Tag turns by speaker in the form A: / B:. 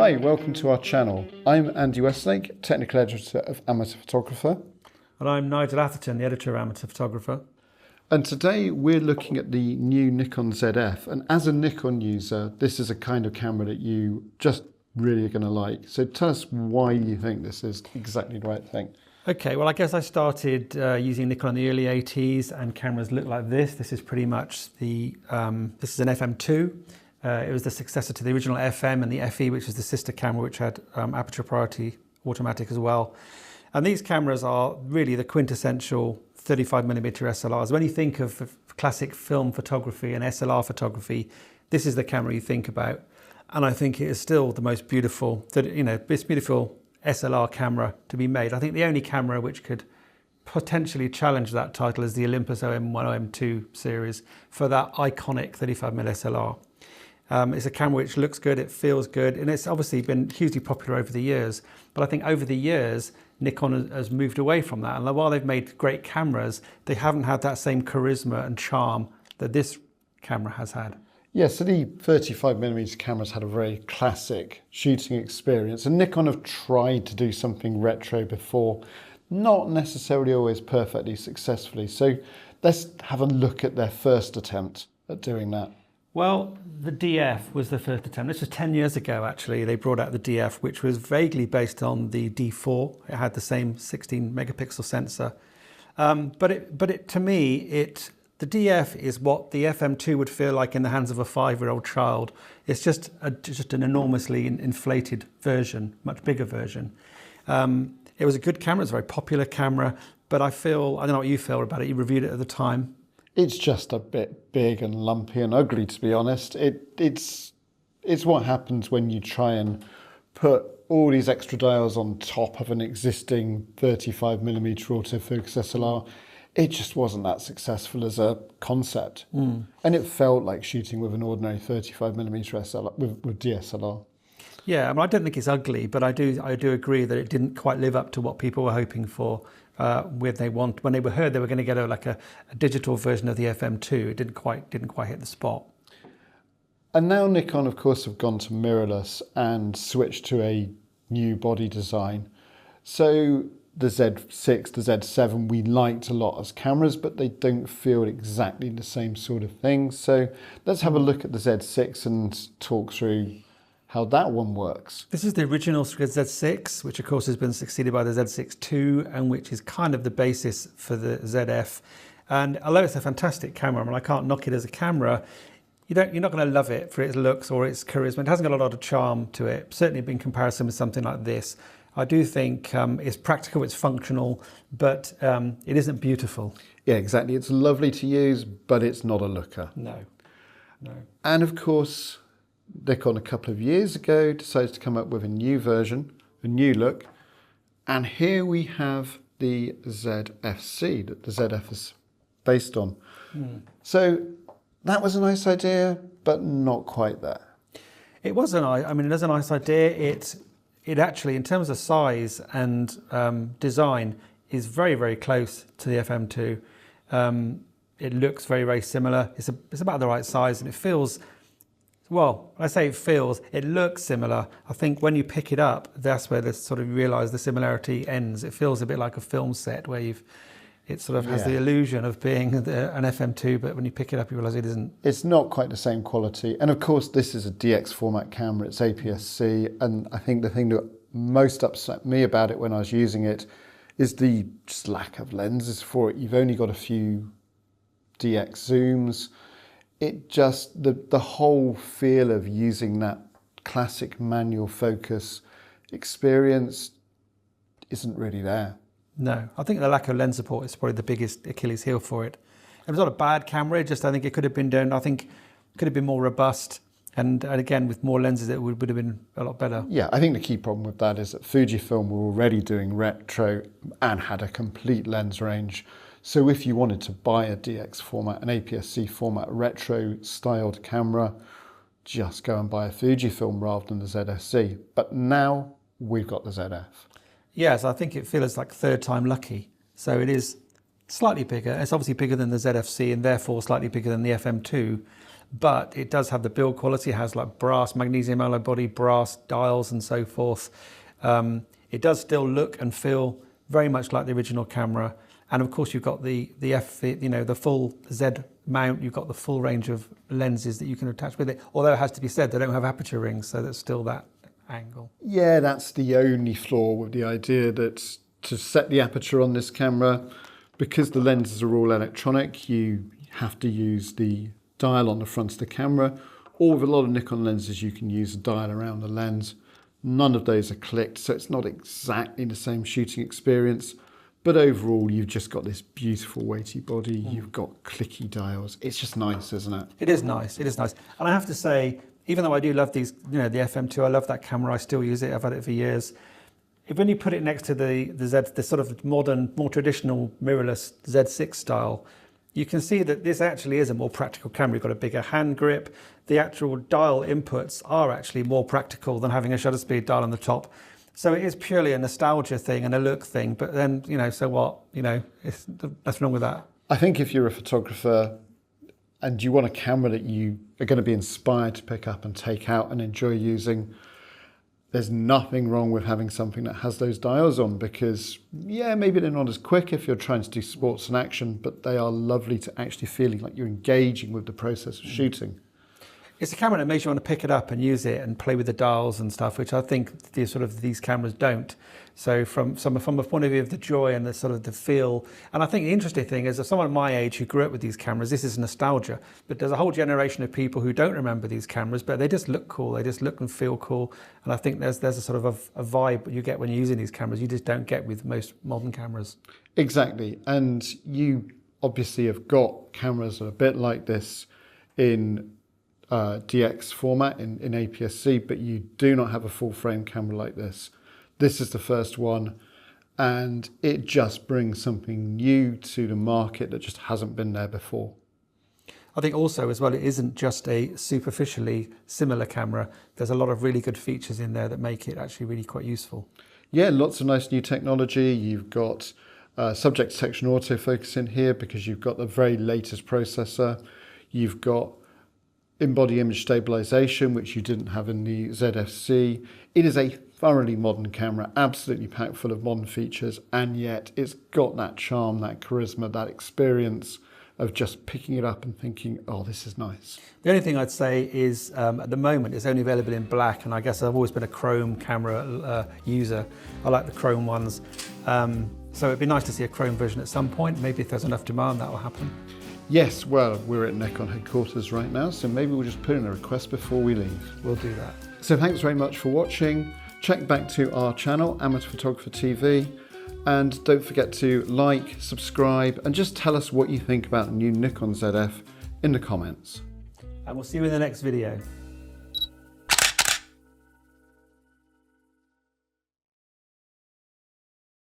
A: Hi, welcome to our channel. I'm Andy Westlake, Technical Editor of Amateur Photographer.
B: And I'm Nigel Atherton, the Editor of Amateur Photographer.
A: And today we're looking at the new Nikon ZF. And as a Nikon user, this is a kind of camera that you just really are going to like. So tell us why you think this is exactly the right thing.
B: Okay, well, I guess I started using Nikon in the early 80s, and cameras look like this. This is pretty much this is an FM2. It was the successor to the original FM and the FE, which is the sister camera, which had aperture priority automatic as well. And these cameras are really the quintessential 35mm SLRs. When you think of classic film photography and SLR photography, this is the camera you think about. And I think it is still the most beautiful, beautiful SLR camera to be made. I think the only camera which could potentially challenge that title is the Olympus OM1, OM2 series for that iconic 35mm SLR. It's a camera which looks good, it feels good, and it's obviously been hugely popular over the years. But I think over the years, Nikon has moved away from that. And while they've made great cameras, they haven't had that same charisma and charm that this camera has had.
A: Yeah, so the 35mm cameras had a very classic shooting experience, and Nikon have tried to do something retro before, not necessarily always perfectly successfully. So let's have a look at their first attempt at doing that.
B: Well, the DF was the first attempt. This was 10 years ago, actually. They brought out the DF, which was vaguely based on the D4. It had the same 16 megapixel sensor. To me, the DF is what the FM2 would feel like in the hands of a 5-year-old child. It's just an enormously inflated version, much bigger version. It was a good camera. It's a very popular camera, but I don't know what you feel about it. You reviewed it at the time.
A: It's just a bit big and lumpy and ugly, to be honest. It's what happens when you try and put all these extra dials on top of an existing 35mm autofocus SLR. It just wasn't that successful as a concept. And it felt like shooting with an ordinary 35mm SLR, with DSLR.
B: Yeah, I don't think it's ugly, but I do agree that it didn't quite live up to what people were hoping for. When they heard they were going to get a digital version of the FM2, it didn't quite hit the spot.
A: And now Nikon, of course, have gone to mirrorless and switched to a new body design. So the Z6, the Z7, we liked a lot as cameras, but they don't feel exactly the same sort of thing. So let's have a look at the Z6 and talk through how that one works.
B: This is the original Z6, which of course has been succeeded by the Z6 II, and which is kind of the basis for the ZF. And although it's a fantastic camera, I can't knock it as a camera, you're not going to love it for its looks or its charisma. It hasn't got a lot of charm to it, certainly in comparison with something like this. I do think it's practical, it's functional, but it isn't beautiful.
A: Yeah, exactly. It's lovely to use, but it's not a looker.
B: No.
A: And of course, Nikon a couple of years ago decided to come up with a new version, a new look, and here we have the ZFC that the ZF is based on. So that was a nice idea, but not quite there.
B: It was it is a nice idea. It actually, in terms of size and design, is very, very close to the FM2. It looks very, very similar. It's about the right size, and it feels. Well, I say it looks similar. I think when you pick it up, that's where you realise the similarity ends. It feels a bit like a film set where it sort of has the illusion of being an FM2, but when you pick it up, you realise it isn't. It's
A: not quite the same quality. And of course, this is a DX format camera. It's APS-C. And I think the thing that most upset me about it when I was using it is the just lack of lenses for it. You've only got a few DX zooms. It just, the whole feel of using that classic manual focus experience isn't really there.
B: No, I think the lack of lens support is probably the biggest Achilles heel for it. It was not a bad camera, I think it could have been done, could have been more robust. And again, with more lenses, it would have been a lot better.
A: Yeah, I think the key problem with that is that Fujifilm were already doing retro and had a complete lens range. So if you wanted to buy a DX format, an APS-C format, retro styled camera, just go and buy a Fujifilm rather than the ZFC. But now we've got the ZF.
B: Yes, I think it feels like third time lucky. So it is slightly bigger. It's obviously bigger than the ZFC and therefore slightly bigger than the FM2. but it does have the build quality. It has like brass, magnesium alloy body, brass dials and so forth. It does still look and feel very much like the original camera. And of course you've got the full Z mount, you've got the full range of lenses that you can attach with it. Although it has to be said, they don't have aperture rings, so there's still that angle.
A: Yeah, that's the only flaw with the idea that to set the aperture on this camera, because the lenses are all electronic, you have to use the dial on the front of the camera. Or with a lot of Nikon lenses, you can use a dial around the lens. None of those are clicked, so it's not exactly the same shooting experience. But overall, you've just got this beautiful weighty body. You've got clicky dials. It's just nice, isn't it?
B: It is nice. It is nice. And I have to say, even though I do love these, the FM2, I love that camera. I still use it. I've had it for years. When you put it next to the sort of modern, more traditional mirrorless Z6 style, you can see that this actually is a more practical camera. You've got a bigger hand grip. The actual dial inputs are actually more practical than having a shutter speed dial on the top. So it is purely a nostalgia thing and a look thing. But then, so what? There's nothing wrong with that.
A: I think if you're a photographer and you want a camera that you are going to be inspired to pick up and take out and enjoy using, there's nothing wrong with having something that has those dials on, because maybe they're not as quick if you're trying to do sports and action, but they are lovely to actually feeling like you're engaging with the process of shooting.
B: It's a camera that makes you want to pick it up and use it and play with the dials and stuff, which I think these cameras don't. So from a point of view of the joy and the sort of the feel, and I think the interesting thing is that someone my age who grew up with these cameras, this is nostalgia, but there's a whole generation of people who don't remember these cameras, but they just look cool, they just look and feel cool. And I think there's a sort of a vibe you get when you're using these cameras you just don't get with most modern cameras.
A: Exactly, and you obviously have got cameras that are a bit like this in DX format in APS-C, but you do not have a full frame camera like this. This is the first one, and it just brings something new to the market that just hasn't been there before.
B: I think also as well, it isn't just a superficially similar camera. There's a lot of really good features in there that make it actually really quite useful. Yeah,
A: lots of nice new technology. You've got subject detection autofocus in here because you've got the very latest processor. You've got in-body image stabilization, which you didn't have in the ZF-C. It is a thoroughly modern camera, absolutely packed full of modern features, and yet it's got that charm, that charisma, that experience of just picking it up and thinking, oh, this is nice.
B: The only thing I'd say is at the moment it's only available in black, and I guess I've always been a chrome camera user. I like the chrome ones. So it'd be nice to see a chrome version at some point. Maybe if there's enough demand, that will happen.
A: Yes, well, we're at Nikon headquarters right now, so maybe we'll just put in a request before we leave.
B: We'll do that.
A: So thanks very much for watching. Check back to our channel, Amateur Photographer TV, and don't forget to like, subscribe, and just tell us what you think about the new Nikon ZF in the comments.
B: And we'll see you in the next video.